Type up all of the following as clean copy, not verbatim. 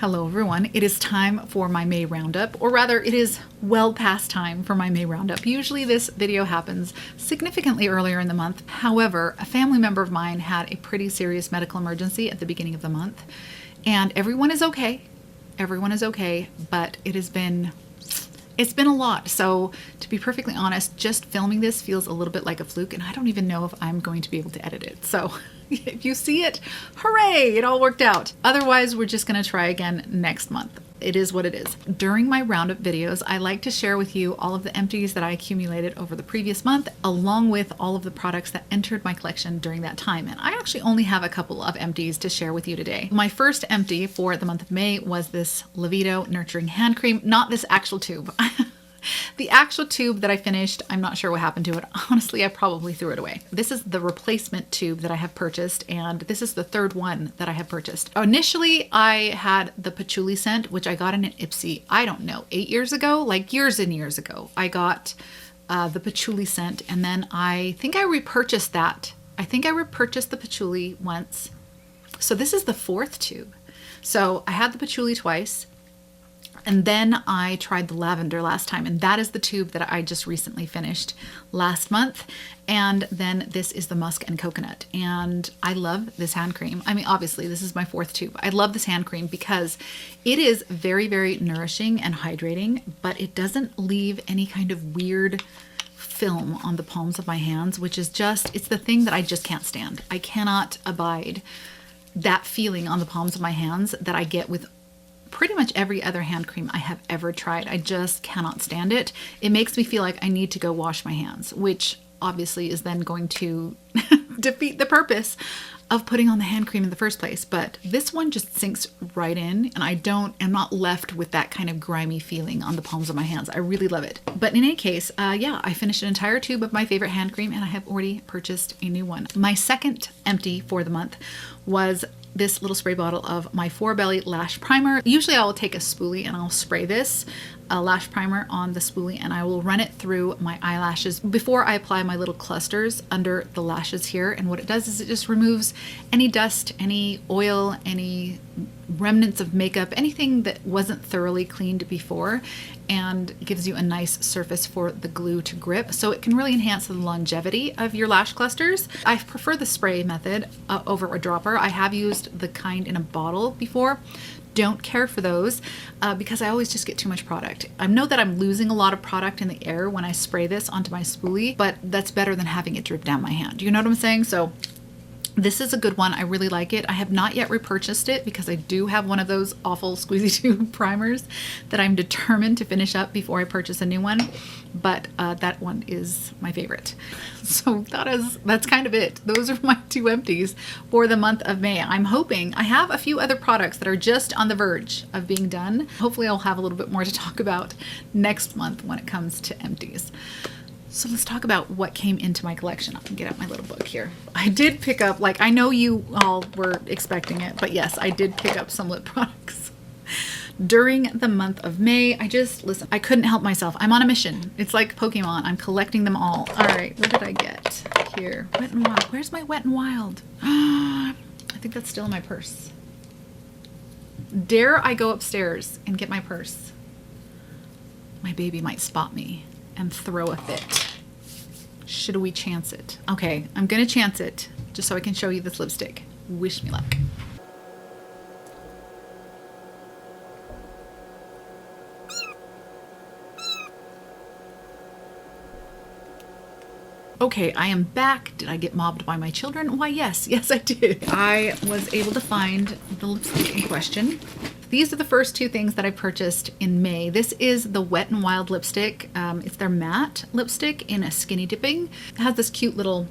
Hello everyone, it is time for my May Roundup, or rather it is well past time for my May Roundup. Usually this video happens significantly earlier in the month. However, a family member of mine had a pretty serious medical emergency at the beginning of the month, and everyone is okay. Everyone is okay, but it's been a lot. So to be perfectly honest, just filming this feels a little bit like a fluke, and I don't even know if I'm going to be able to edit it. So if you see it, hooray, it all worked out. Otherwise, we're just gonna try again next month. It is what it is. During my roundup videos, I like to share with you all of the empties that I accumulated over the previous month, along with all of the products that entered my collection during that time. And I actually only have a couple of empties to share with you today. My first empty for the month of May was this Levito Nurturing Hand Cream, not this actual tube. The actual tube that I finished, I'm not sure what happened to it. Honestly, I probably threw it away. This is the replacement tube that I have purchased, and this is the third one that I have purchased. Initially, I had the patchouli scent, which I got in an Ipsy, I don't know, 8 years ago, like years and years ago. I got the patchouli scent, and then I think I repurchased that. I think I repurchased the patchouli once. So this is the fourth tube. So I had the patchouli twice. And then I tried the lavender last time, and that is the tube that I just recently finished last month. And then this is the musk and coconut. And I love this hand cream. I mean, obviously this is my fourth tube. I love this hand cream because it is very, very nourishing and hydrating, but it doesn't leave any kind of weird film on the palms of my hands, which is just, it's the thing that I just can't stand. I cannot abide that feeling on the palms of my hands that I get with pretty much every other hand cream I have ever tried. I just cannot stand it. It makes me feel like I need to go wash my hands, which obviously is then going to defeat the purpose of putting on the hand cream in the first place. But this one just sinks right in, and I'm not left with that kind of grimy feeling on the palms of my hands. I really love it. But in any case, yeah, I finished an entire tube of my favorite hand cream, and I have already purchased a new one. My second empty for the month was this little spray bottle of my Four Belly Lash Primer. Usually I will take a spoolie and I'll spray this lash primer on the spoolie, and I will run it through my eyelashes before I apply my little clusters under the lashes here. And what it does is it just removes any dust, any oil, any remnants of makeup, anything that wasn't thoroughly cleaned before, and gives you a nice surface for the glue to grip. So it can really enhance the longevity of your lash clusters. I prefer the spray method over a dropper. I have used the kind in a bottle before. Don't care for those because I always just get too much product. I know that I'm losing a lot of product in the air when I spray this onto my spoolie, but that's better than having it drip down my hand. You know what I'm saying? So this is a good one. I really like it. I have not yet repurchased it because I do have one of those awful squeezy tube primers that I'm determined to finish up before I purchase a new one. But that one is my favorite. So that's kind of it. Those are my two empties for the month of May. I'm hoping I have a few other products that are just on the verge of being done. Hopefully I'll have a little bit more to talk about next month when it comes to empties. So let's talk about what came into my collection. I can get out my little book here. I did pick up, like, I know you all were expecting it, but yes, I did pick up some lip products. During the month of May, listen, I couldn't help myself. I'm on a mission. It's like Pokemon. I'm collecting them all. All right, what did I get here? Wet n Wild. Where's my Wet n Wild? I think that's still in my purse. Dare I go upstairs and get my purse? My baby might spot me and throw a fit. Should we chance it? Okay, I'm gonna chance it just so I can show you this lipstick. Wish me luck. Okay, I am back. Did I get mobbed by my children? Why, yes, I did. I was able to find the lipstick in question. These are the first two things that I purchased in May. This is the Wet n Wild lipstick. It's their matte lipstick in a skinny dipping. It has this cute little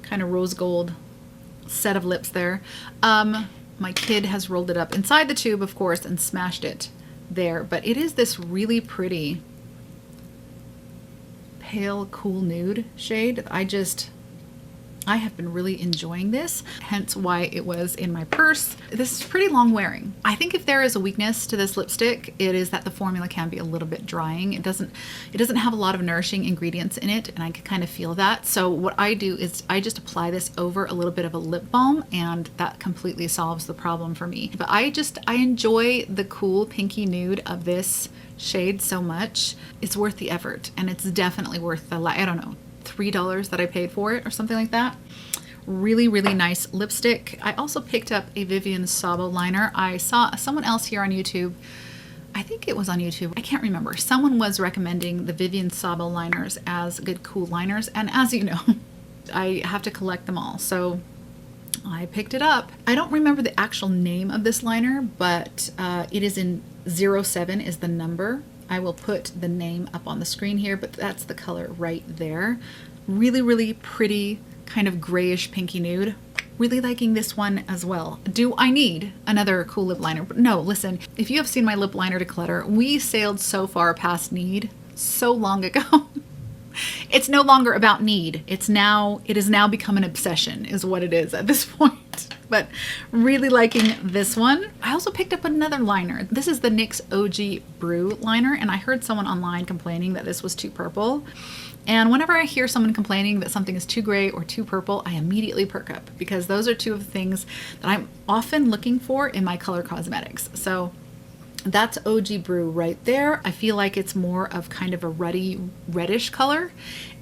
kind of rose gold set of lips there. My kid has rolled it up inside the tube, of course, and smashed it there. But it is this really pretty pale, cool nude shade. I have been really enjoying this, hence why it was in my purse. This is pretty long wearing. I think if there is a weakness to this lipstick, it is that the formula can be a little bit drying. It doesn't have a lot of nourishing ingredients in it, and I can kind of feel that. So what I do is I just apply this over a little bit of a lip balm, and that completely solves the problem for me. But I enjoy the cool pinky nude of this shade so much. It's worth the effort, and it's definitely worth the, I don't know, $3 that I paid for it or something like that. Really, really nice lipstick. I also picked up a Vivienne Sabo liner. I saw someone else here on YouTube, I think it was on YouTube, I can't remember. Someone was recommending the Vivienne Sabo liners as good cool liners, and as you know, I have to collect them all, so I picked it up. I don't remember the actual name of this liner, but it is in 07 is the number. I will put the name up on the screen here, but that's the color right there. Really, really pretty, kind of grayish pinky nude. Really liking this one as well. Do I need another cool lip liner? No, listen, if you have seen my lip liner declutter, we sailed so far past need so long ago. It's no longer about need. It has now become an obsession is what it is at this point. But really liking this one. I also picked up another liner. This is the NYX OG Brew liner, and I heard someone online complaining that this was too purple. And whenever I hear someone complaining that something is too gray or too purple, I immediately perk up, because those are two of the things that I'm often looking for in my color cosmetics. So that's OG Brew right there. I feel like it's more of kind of a ruddy reddish color,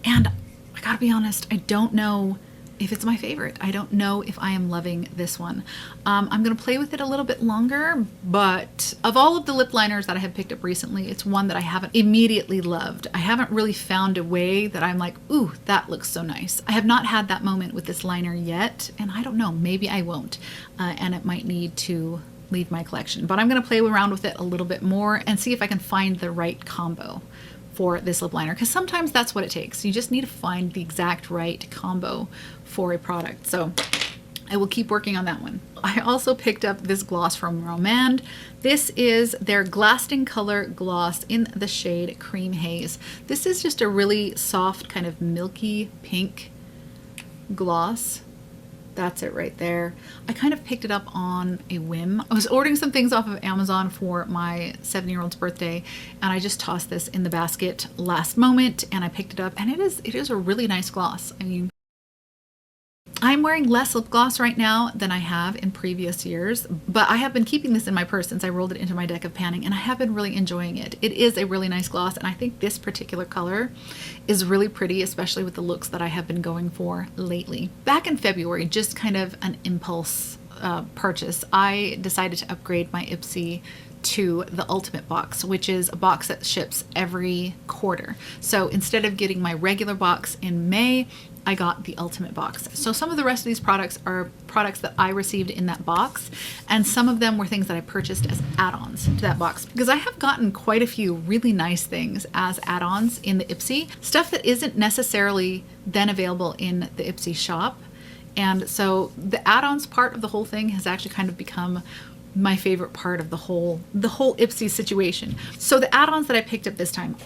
and I gotta be honest, I don't know if it's my favorite. I don't know if I am loving this one. I'm gonna play with it a little bit longer, but of all of the lip liners that I have picked up recently, it's one that I haven't immediately loved. I haven't really found a way that I'm like, ooh, that looks so nice. I have not had that moment with this liner yet, and I don't know, maybe I won't, and it might need to leave my collection. But I'm gonna play around with it a little bit more and see if I can find the right combo for this lip liner, because sometimes that's what it takes. You just need to find the exact right combo for a product. So I will keep working on that one. I also picked up this gloss from Romand. This is their Glasting Color Gloss in the shade Cream Haze. This is just a really soft, kind of milky pink gloss. That's it right there. I kind of picked it up on a whim. I was ordering some things off of Amazon for my 7-year-old's birthday, and I just tossed this in the basket last moment, and I picked it up, and it is a really nice gloss. I mean, I'm wearing less lip gloss right now than I have in previous years, but I have been keeping this in my purse since I rolled it into my deck of panning, and I have been really enjoying it. It is a really nice gloss, and I think this particular color is really pretty, especially with the looks that I have been going for lately. Back in February, just kind of an impulse purchase, I decided to upgrade my Ipsy to the Ultimate Box, which is a box that ships every quarter. So instead of getting my regular box in May, I got the Ultimate Box. So some of the rest of these products are products that I received in that box, and some of them were things that I purchased as add-ons to that box, because I have gotten quite a few really nice things as add-ons in the Ipsy, stuff that isn't necessarily then available in the Ipsy shop. And so the add-ons part of the whole thing has actually kind of become my favorite part of the whole Ipsy situation. So the add-ons that I picked up this time,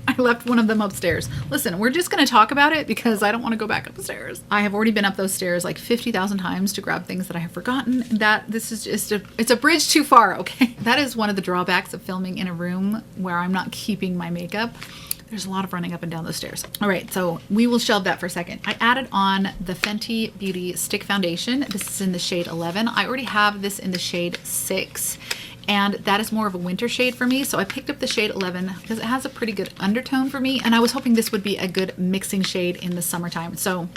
I left one of them upstairs. Listen, we're just going to talk about it because I don't want to go back upstairs. I have already been up those stairs like 50,000 times to grab things that I have forgotten. This is just it's a bridge too far, okay? That is one of the drawbacks of filming in a room where I'm not keeping my makeup. There's a lot of running up and down those stairs. All right, so we will shelve that for a second. I added on the Fenty Beauty Stick Foundation. This is in the shade 11. I already have this in the shade 6. And that is more of a winter shade for me. So I picked up the shade 11 because it has a pretty good undertone for me. And I was hoping this would be a good mixing shade in the summertime. So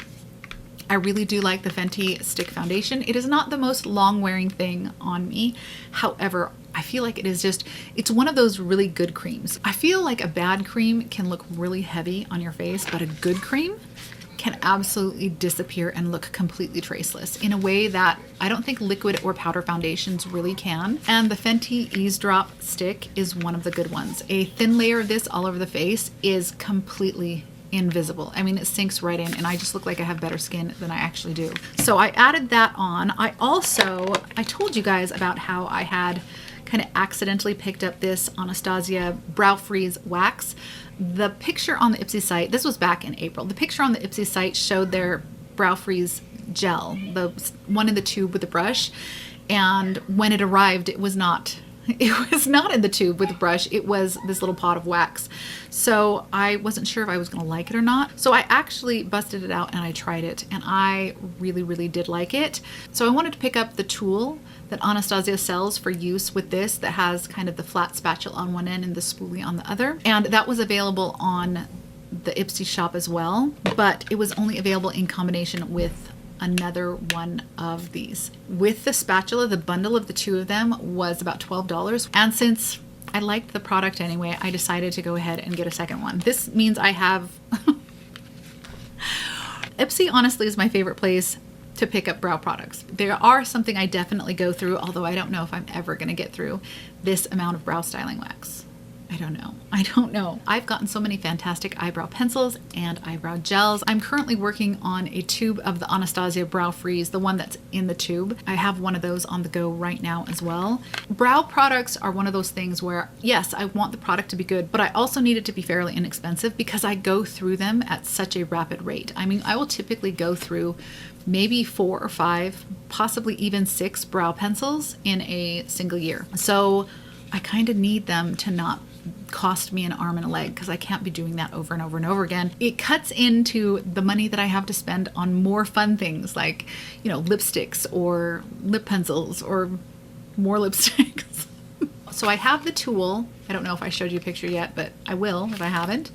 I really do like the Fenty Stick Foundation. It is not the most long wearing thing on me. However, I feel like it's one of those really good creams. I feel like a bad cream can look really heavy on your face, but a good cream can absolutely disappear and look completely traceless in a way that I don't think liquid or powder foundations really can. And the Fenty Ease Drop stick is one of the good ones. A thin layer of this all over the face is completely invisible. I mean, it sinks right in, and I just look like I have better skin than I actually do. So I added that on. I told you guys about how I had kind of accidentally picked up this Anastasia Brow Freeze Wax. The picture on the Ipsy site, this was back in April, the picture on the Ipsy site showed their Brow Freeze gel, the one in the tube with the brush. And when it arrived, it was not in the tube with the brush. It was this little pot of wax. So I wasn't sure if I was going to like it or not. So I actually busted it out and I tried it, and I really, really did like it. So I wanted to pick up the tool that Anastasia sells for use with this, that has kind of the flat spatula on one end and the spoolie on the other. And that was available on the Ipsy shop as well, but it was only available in combination with another one of these. With the spatula, the bundle of the two of them was about $12. And since I liked the product anyway, I decided to go ahead and get a second one. This means I have... Ipsy honestly is my favorite place to pick up brow products. There are something I definitely go through, although I don't know if I'm ever going to get through this amount of brow styling wax. I don't know. I've gotten so many fantastic eyebrow pencils and eyebrow gels. I'm currently working on a tube of the Anastasia Brow Freeze, the one that's in the tube. I have one of those on the go right now as well. Brow products are one of those things where, yes, I want the product to be good, but I also need it to be fairly inexpensive because I go through them at such a rapid rate. I mean, I will typically go through maybe 4 or 5, possibly even 6 brow pencils in a single year. So I kind of need them to not cost me an arm and a leg, because I can't be doing that over and over and over again. It cuts into the money that I have to spend on more fun things like, you know, lipsticks or lip pencils or more lipsticks. So I have the tool. I don't know if I showed you a picture yet, but I will if I haven't.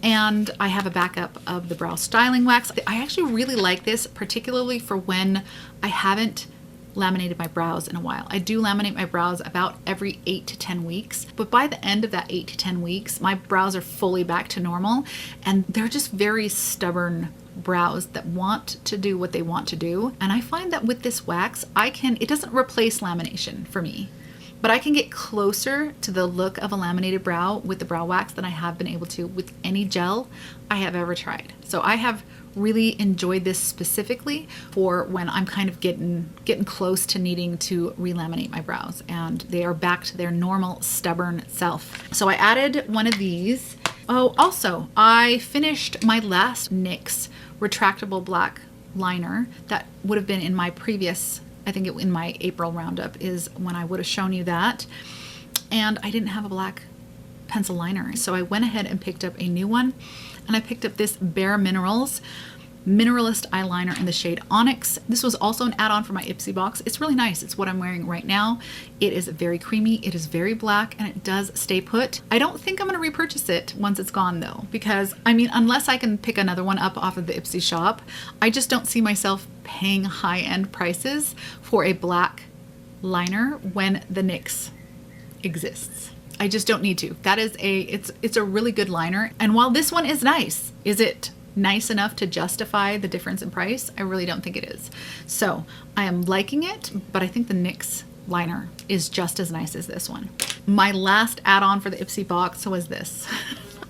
And I have a backup of the brow styling wax. I actually really like this, particularly for when I haven't laminated my brows in a while. I do laminate my brows about every 8 to 10 weeks, but by the end of that 8 to 10 weeks, my brows are fully back to normal, and they're just very stubborn brows that want to do what they want to do. And I find that with this wax, it doesn't replace lamination for me, but I can get closer to the look of a laminated brow with the brow wax than I have been able to with any gel I have ever tried. So I have really enjoyed this specifically for when I'm kind of getting close to needing to relaminate my brows and they are back to their normal stubborn self. So I added one of these. Oh, also I finished my last NYX retractable black liner that would have been in my previous, I think in my April roundup is when I would have shown you that, and I didn't have a black pencil liner, so I went ahead and picked up a new one, and I picked up this Bare Minerals Mineralist eyeliner in the shade Onyx. This was also an add-on for my Ipsy box. It's really nice. It's what I'm wearing right now. It is very creamy, it is very black, and it does stay put. I don't think I'm going to repurchase it once it's gone though, because I mean, unless I can pick another one up off of the Ipsy shop, I just don't see myself paying high-end prices for a black liner when the NYX exists. I just don't need to. That is it's a really good liner. And while this one is nice, is it nice enough to justify the difference in price? I really don't think it is. So I am liking it, but I think the NYX liner is just as nice as this one. My last add-on for the Ipsy box was this.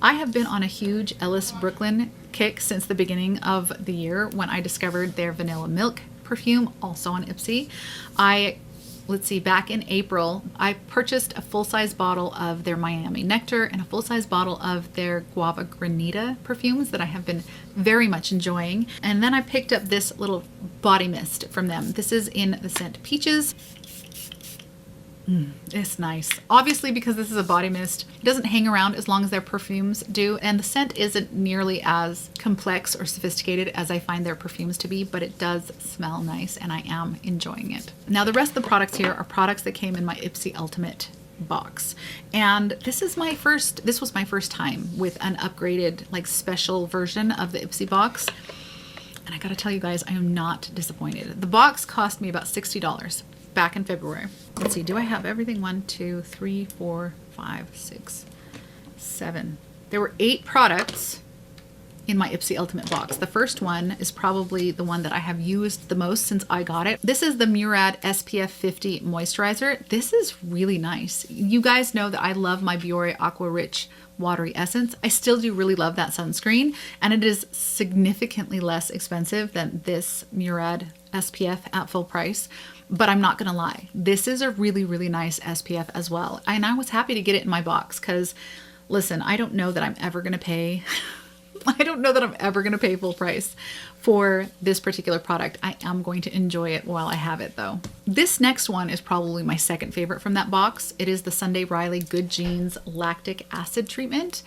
I have been on a huge Ellis Brooklyn kick since the beginning of the year when I discovered their Vanilla Milk perfume, also on Ipsy. Let's see, back in April, I purchased a full-size bottle of their Miami Nectar and a full-size bottle of their Guava Granita perfumes that I have been very much enjoying. And then I picked up this little body mist from them. This is in the scent Peaches. It's nice. Obviously, because this is a body mist, it doesn't hang around as long as their perfumes do, and the scent isn't nearly as complex or sophisticated as I find their perfumes to be, but it does smell nice and I am enjoying it. Now the rest of the products here are products that came in my Ipsy Ultimate box, and this was my first time with an upgraded, like, special version of the Ipsy box, and I gotta tell you guys, I am not disappointed. The box cost me about $60 back in February. Let's see, do I have everything? 1, 2, 3, 4, 5, 6, 7. There were 8 products in my Ipsy Ultimate box. The first one is probably the one that I have used the most since I got it. This is the Murad SPF 50 moisturizer. This is really nice. You guys know that I love my Biore Aqua Rich watery essence. I still do really love that sunscreen, and it is significantly less expensive than this Murad SPF at full price. But I'm not gonna lie, this is a really, really nice SPF as well. And I was happy to get it in my box because, listen, I don't know that I'm ever gonna pay I don't know that I'm ever going to pay full price for this particular product. I am going to enjoy it while I have it though. This next one is probably my second favorite from that box. It is the Sunday Riley Good Genes Lactic Acid Treatment.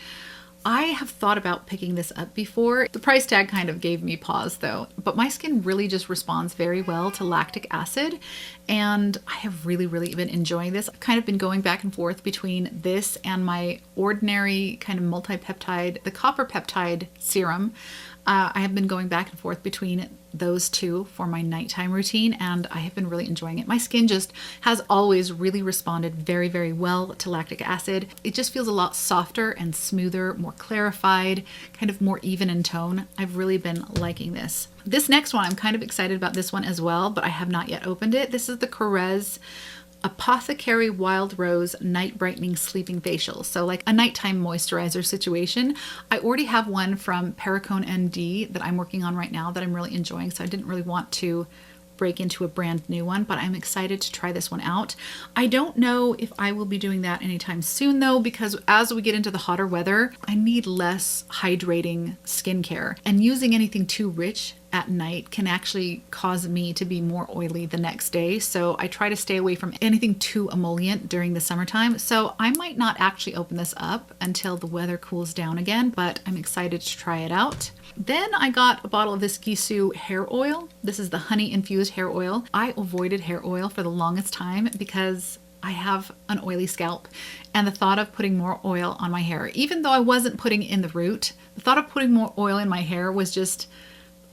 I have thought about picking this up before. The price tag kind of gave me pause though, but my skin really just responds very well to lactic acid, and I have really been enjoying this. I've kind of been going back and forth between this and my ordinary kind of multi-peptide, the copper peptide serum. I have been going back and forth between those two for my nighttime routine, and I have been really enjoying it. My skin just has always really responded very well to lactic acid. It just feels a lot softer and smoother, more clarified, kind of more even in tone. I've really been liking this. This next one, I'm kind of excited about this one as well, but I have not yet opened it. This is the Korres Apothecary Wild Rose Night Brightening Sleeping Facial. So like a nighttime moisturizer situation. I already have one from Perricone ND that I'm working on right now that I'm really enjoying, so I didn't really want to break into a brand new one, but I'm excited to try this one out. I don't know if I will be doing that anytime soon though, because as we get into the hotter weather, I need less hydrating skincare, and using anything too rich at night can actually cause me to be more oily the next day. So I try to stay away from anything too emollient during the summertime. So I might not actually open this up until the weather cools down again, but I'm excited to try it out. Then I got a bottle of this Gisou hair oil. This is the honey infused hair oil. I avoided hair oil for the longest time because I have an oily scalp, and the thought of putting more oil on my hair, even though I wasn't putting it in the root, the thought of putting more oil in my hair was just,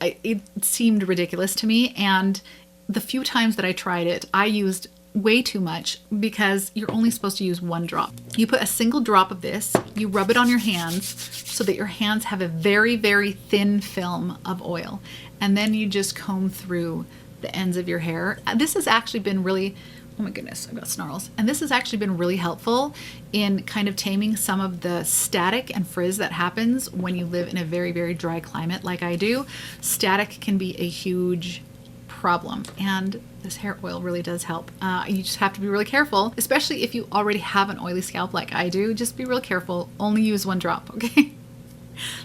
it seemed ridiculous to me. And the few times that I tried it, I used way too much because you're only supposed to use one drop. You put a single drop of this, you rub it on your hands so that your hands have a very thin film of oil, and then you just comb through the ends of your hair. This has actually been really, oh my goodness, I've got snarls. And this has actually been really helpful in kind of taming some of the static and frizz that happens when you live in a very dry climate like I do. Static can be a huge problem, and this hair oil really does help. You just have to be really careful, especially if you already have an oily scalp like I do. Just be real careful. Only use one drop, okay?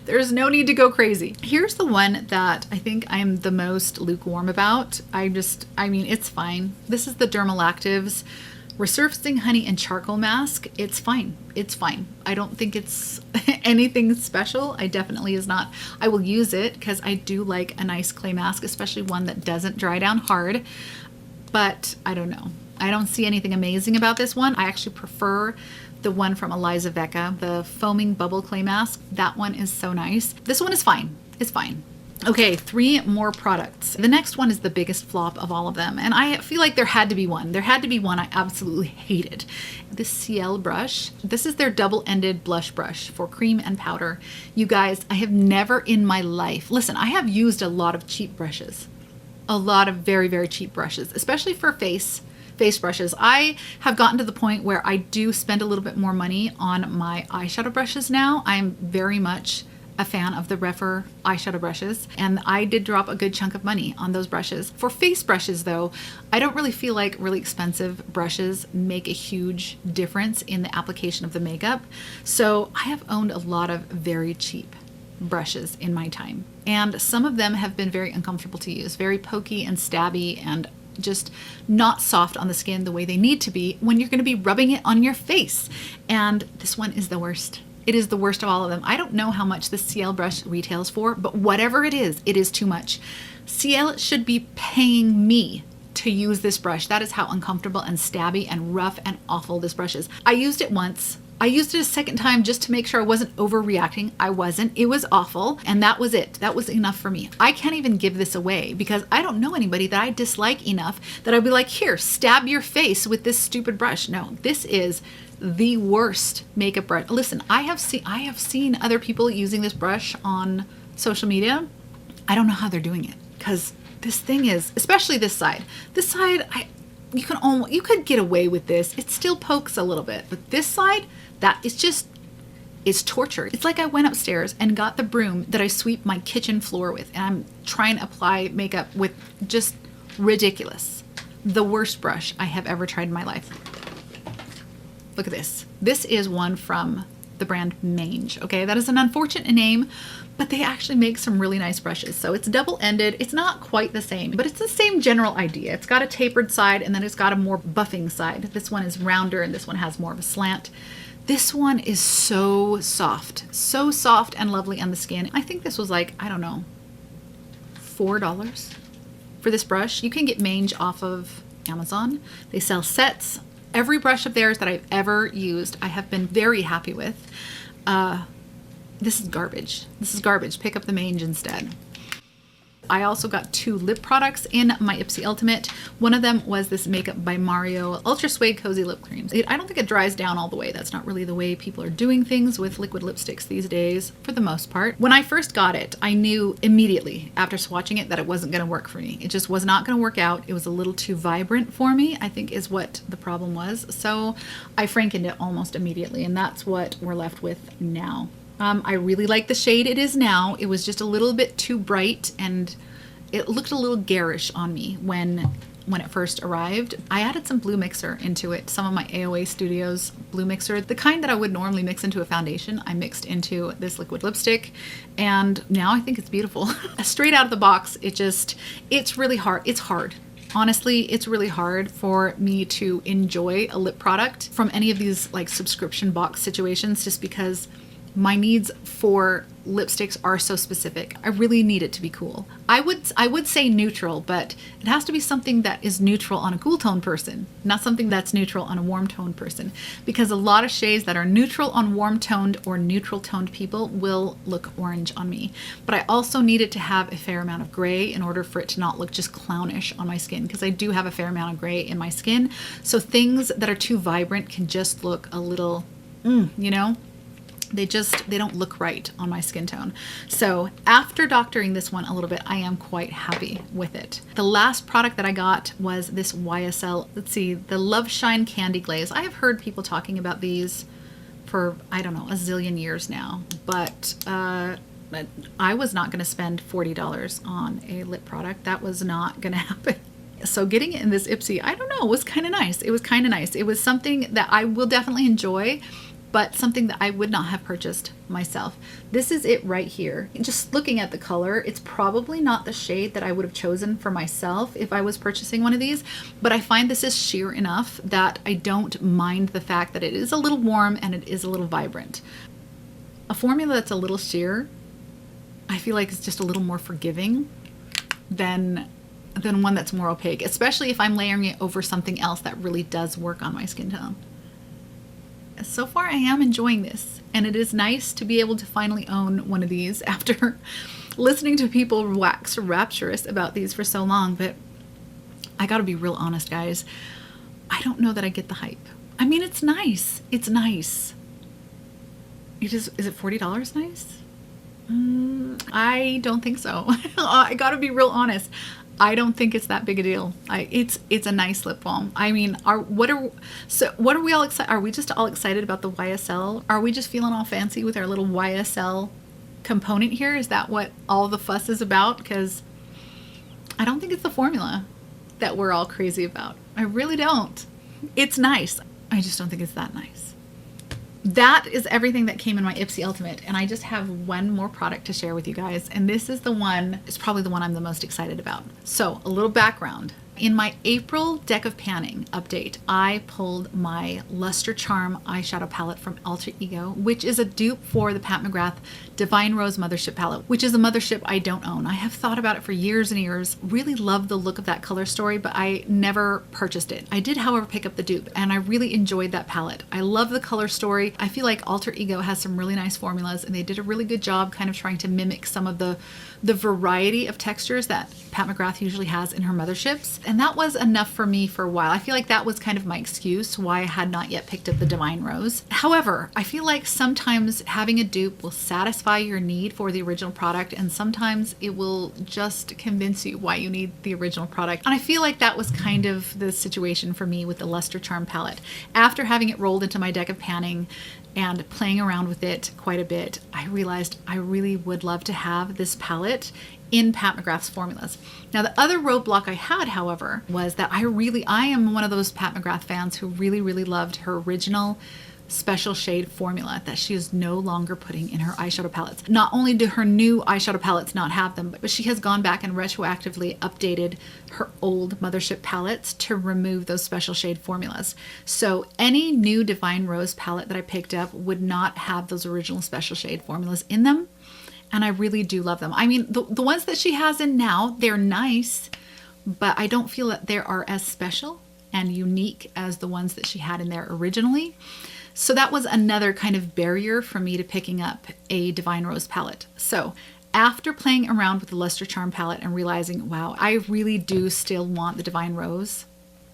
There's no need to go crazy. Here's the one that I think I'm the most lukewarm about. I mean, it's fine. This is the Dermalactives Resurfacing Honey and Charcoal Mask. It's fine. It's fine. I don't think it's anything special. I definitely is not. I will use it because I do like a nice clay mask, especially one that doesn't dry down hard. But I don't know. I don't see anything amazing about this one. I actually prefer the one from Eliza Vecca, the Foaming Bubble Clay Mask. That one is so nice. This one is fine. It's fine. Okay, 3 more products. The next one is the biggest flop of all of them, and I feel like there had to be one. There had to be one I absolutely hated. This Ciel brush. This is their double-ended blush brush for cream and powder. You guys, I have never in my life, listen, I have used a lot of cheap brushes. A lot of very cheap brushes, especially for face brushes. I have gotten to the point where I do spend a little bit more money on my eyeshadow brushes now. I'm very much a fan of the Refer eyeshadow brushes, and I did drop a good chunk of money on those brushes. For face brushes though, I don't really feel like really expensive brushes make a huge difference in the application of the makeup. So I have owned a lot of very cheap brushes in my time, and some of them have been very uncomfortable to use, very pokey and stabby and just not soft on the skin the way they need to be when you're going to be rubbing it on your face. And this one is the worst. It is the worst of all of them. I don't know how much the Ciel brush retails for, but whatever it is too much. Ciel should be paying me to use this brush. That is how uncomfortable and stabby and rough and awful this brush is. I used it once. I used it a second time just to make sure I wasn't overreacting. I wasn't. It was awful, and that was it. That was enough for me. I can't even give this away because I don't know anybody that I dislike enough that I'd be like, here, stab your face with this stupid brush. No, this is the worst makeup brush. Listen, I have seen other people using this brush on social media. I don't know how they're doing it, because this thing is, especially this side. This side, you could get away with this. It still pokes a little bit, but this side, that is just, it's torture. It's like I went upstairs and got the broom that I sweep my kitchen floor with, and I'm trying to apply makeup with just ridiculous. The worst brush I have ever tried in my life. Look at this. This is one from the brand Mange. Okay, that is an unfortunate name, but they actually make some really nice brushes. So it's double-ended. It's not quite the same, but it's the same general idea. It's got a tapered side and then it's got a more buffing side. This one is rounder and this one has more of a slant. This one is so soft and lovely on the skin. I think this was like, I don't know, $4 for this brush. You can get Mange off of Amazon. They sell sets. Every brush of theirs that I've ever used, I have been very happy with. This is garbage. This is garbage. Pick up the Mange instead. I also got 2 lip products in my Ipsy Ultimate. One of them was this Makeup by Mario Ultra Suede Cozy Lip Creams. I don't think it dries down all the way. That's not really the way people are doing things with liquid lipsticks these days, for the most part. When I first got it, I knew immediately after swatching it that it wasn't going to work for me. It just was not going to work out. It was a little too vibrant for me, I think is what the problem was. So I frankened it almost immediately, and that's what we're left with now. I really like the shade it is now. It was just a little bit too bright and it looked a little garish on me when it first arrived. I added some blue mixer into it, some of my AOA Studios blue mixer, the kind that I would normally mix into a foundation. I mixed into this liquid lipstick and now I think it's beautiful. Straight out of the box, it's really hard. It's hard. Honestly, it's really hard for me to enjoy a lip product from any of these like subscription box situations just because my needs for lipsticks are so specific. I really need it to be cool. I would say neutral, but it has to be something that is neutral on a cool tone person, not something that's neutral on a warm toned person, because a lot of shades that are neutral on warm toned or neutral toned people will look orange on me. But I also need it to have a fair amount of gray in order for it to not look just clownish on my skin, because I do have a fair amount of gray in my skin. So things that are too vibrant can just look a little, you know? They don't look right on my skin tone. So after doctoring this one a little bit, I am quite happy with it. The last product that I got was this YSL, let's see, the Love Shine Candy Glaze. I have heard people talking about these for, I don't know, a zillion years now, but I was not gonna spend $40 on a lip product. That was not gonna happen. So getting it in this Ipsy, I don't know, was kind of nice. It was kind of nice. It was something that I will definitely enjoy, but something that I would not have purchased myself. This is it right here. Just looking at the color, it's probably not the shade that I would have chosen for myself if I was purchasing one of these, but I find this is sheer enough that I don't mind the fact that it is a little warm and it is a little vibrant. A formula that's a little sheer, I feel like is just a little more forgiving than one that's more opaque, especially if I'm layering it over something else that really does work on my skin tone. So far I am enjoying this, and it is nice to be able to finally own one of these after listening to people wax rapturous about these for so long. But I gotta be real honest, guys, I don't know that I get the hype. I mean, it's nice. It's nice. Is it $40 nice? I don't think so. I gotta be real honest. I don't think it's that big a deal. It's a nice lip balm. I mean, what are we all excited? Are we just all excited about the YSL? Are we just feeling all fancy with our little YSL component here? Is that what all the fuss is about? Because I don't think it's the formula that we're all crazy about. I really don't. It's nice. I just don't think it's that nice. That is everything that came in my Ipsy Ultimate, and I just have one more product to share with you guys, and this is it's probably the one I'm the most excited about. So a little background. In my April Deck of Panning update, I pulled my Luster Charm eyeshadow palette from Alter Ego, which is a dupe for the Pat McGrath Divine Rose Mothership palette, which is a mothership I don't own. I have thought about it for years and years, really love the look of that color story, but I never purchased it. I did, however, pick up the dupe, and I really enjoyed that palette. I love the color story. I feel like Alter Ego has some really nice formulas, and they did a really good job kind of trying to mimic some of the variety of textures that Pat McGrath usually has in her motherships. And that was enough for me for a while. I feel like that was kind of my excuse why I had not yet picked up the Divine Rose. However, I feel like sometimes having a dupe will satisfy your need for the original product, and sometimes it will just convince you why you need the original product. And I feel like that was kind of the situation for me with the Luster Charm palette. After having it rolled into my Deck of Panning and playing around with it quite a bit, I realized I really would love to have this palette in Pat McGrath's formulas. Now, the other roadblock I had, however, was that I am one of those Pat McGrath fans who really, really loved her original special shade formula that she is no longer putting in her eyeshadow palettes. Not only do her new eyeshadow palettes not have them, but she has gone back and retroactively updated her old Mothership palettes to remove those special shade formulas. So any new Divine Rose palette that I picked up would not have those original special shade formulas in them. And I really do love them. I mean, the ones that she has in now, they're nice, but I don't feel that they are as special and unique as the ones that she had in there originally. So that was another kind of barrier for me to picking up a Divine Rose palette. So after playing around with the Luster Charm palette and realizing, wow, I really do still want the Divine Rose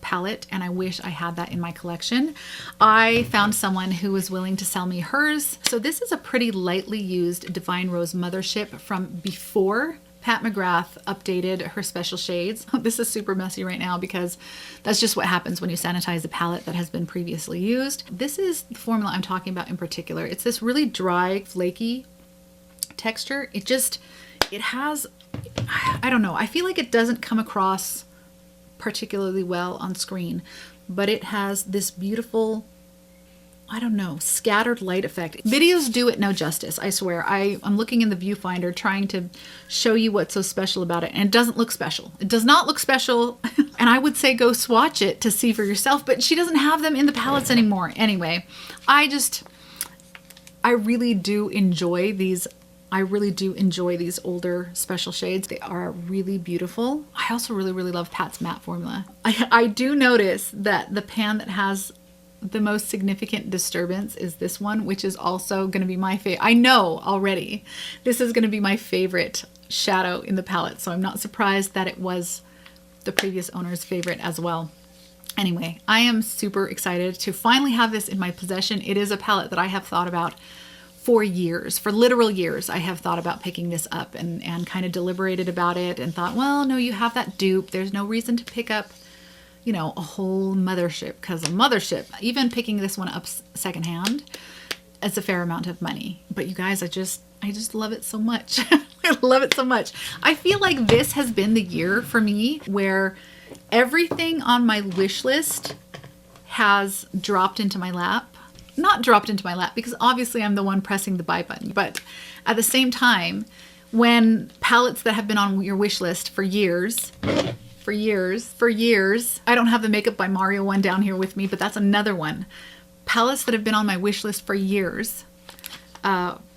palette and I wish I had that in my collection, I found someone who was willing to sell me hers. So this is a pretty lightly used Divine Rose Mothership from before Pat McGrath updated her special shades. This is super messy right now because that's just what happens when you sanitize a palette that has been previously used. This is the formula I'm talking about in particular. It's this really dry, flaky texture. It has, I don't know, I feel like it doesn't come across particularly well on screen, but it has this beautiful, I don't know, scattered light effect. Videos do it no justice, I swear. I'm looking in the viewfinder trying to show you what's so special about it, and it doesn't look special. It does not look special, and I would say go swatch it to see for yourself, but she doesn't have them in the palettes anymore. Anyway, I really do enjoy these. I really do enjoy these older special shades. They are really beautiful. I also really, really love Pat's matte formula. I do notice that the pan that has the most significant disturbance is this one, which is also going to be my favorite. I know already this is going to be my favorite shadow in the palette, so I'm not surprised that it was the previous owner's favorite as well. Anyway, I am super excited to finally have this in my possession. It is a palette that I have thought about for years, for literal years. I have thought about picking this up and kind of deliberated about it and thought, well, no, you have that dupe. There's no reason to pick up, you know, a whole Mothership, because a Mothership, even picking this one up secondhand, it's a fair amount of money. But you guys, I just love it so much. I love it so much. I feel like this has been the year for me where everything on my wish list has dropped into my lap. Not dropped into my lap because obviously I'm the one pressing the buy button, but at the same time, when palettes that have been on your wish list for years, I don't have the Makeup by Mario one down here with me, but that's another one. Palettes that have been on my wish list for years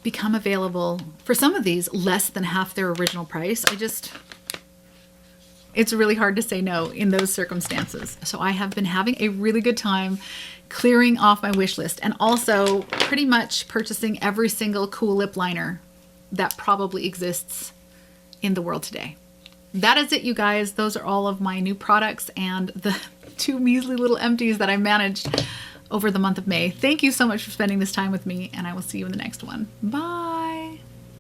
become available for some of these less than half their original price. It's really hard to say no in those circumstances. So I have been having a really good time clearing off my wish list and also pretty much purchasing every single cool lip liner that probably exists in the world today. That is it, you guys. Those are all of my new products and the 2 measly little empties that I managed over the month of May. Thank you so much for spending this time with me, and I will see you in the next one. Bye.